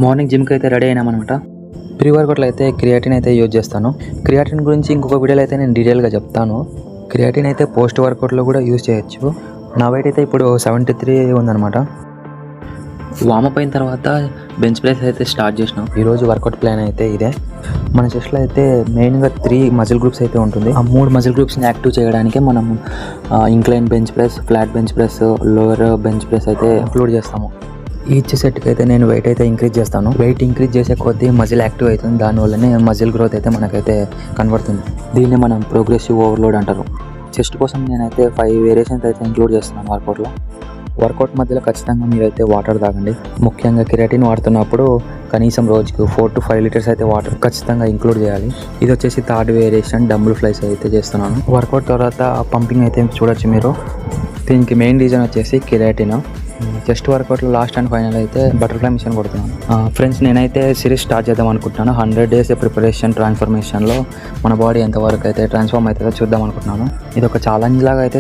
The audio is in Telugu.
మార్నింగ్ జిమ్కి అయితే రెడీ అయినామన్నమాట. ప్రీ వర్కౌట్లో అయితే క్రియాటిన్ అయితే యూజ్ చేస్తాను. క్రియాటిన్ గురించి ఇంకొక వీడియోలో అయితే నేను డీటెయిల్గా చెప్తాను. క్రియాటిన్ అయితే పోస్ట్ వర్కౌట్లో కూడా యూజ్ చేయొచ్చు. నా వెయిట్ అయితే ఇప్పుడు 73 ఉందన్నమాట. వామప్ అయిన తర్వాత బెంచ్ ప్రెస్ అయితే స్టార్ట్ చేసినాం. ఈరోజు వర్కౌట్ ప్లాన్ అయితే ఇదే. మన చెస్ట్లో అయితే మెయిన్గా 3 మజిల్ గ్రూప్స్ అయితే ఉంటుంది. ఆ 3 మజిల్ గ్రూప్స్ని యాక్టివ్ చేయడానికి మనం incline bench press, flat bench press, lower bench press అయితే ఇంక్లూడ్ చేస్తాము. ఈచ్ సెట్కి అయితే నేను వెయిట్ అయితే ఇంక్రీజ్ చేస్తాను. వెయిట్ ఇంక్రీజ్ చేసే కొద్దీ మజిల్ యాక్టివ్ అవుతుంది. దానివల్లనే మజిల్ గ్రోత్ అయితే మనకైతే కనబడుతుంది. దీన్ని మనం ప్రోగ్రెసివ్ ఓవర్లోడ్ అంటారు. చెస్ట్ కోసం నేనైతే 5 వేరియేషన్స్ అయితే ఇంక్లూడ్ చేస్తున్నాను వర్కౌట్లో. వర్కౌట్ మధ్యలో ఖచ్చితంగా మీరైతే వాటర్ తాగండి. ముఖ్యంగా కెరాటిన్ వాడుతున్నప్పుడు కనీసం రోజుకు 4 to 5 లీటర్స్ అయితే వాటర్ ఖచ్చితంగా ఇంక్లూడ్ చేయాలి. ఇది వచ్చేసి 3rd వేరియేషన్ డంబుల్ ఫ్లైస్ అయితే చేస్తున్నాను. వర్కౌట్ తర్వాత పంపింగ్ అయితే చూడొచ్చు మీరు. దీనికి మెయిన్ రీజన్ వచ్చేసి కెరాటిన్. చెస్ట్ వర్కౌట్లో లాస్ట్ అండ్ ఫైనల్ అయితే బటర్ఫ్లై మిషన్ కొడుతున్నాను. ఫ్రెండ్స్, నేనైతే సిరీస్ స్టార్ట్ చేద్దాం అనుకుంటున్నాను. 100 days ప్రిపరేషన్ ట్రాన్స్ఫర్మేషన్లో మన బాడీ ఎంతవరకు అయితే ట్రాన్స్ఫార్మ్ అవుతుందో చూద్దాం అనుకుంటున్నాను. ఇది ఒక ఛాలెంజ్ లాగా అయితే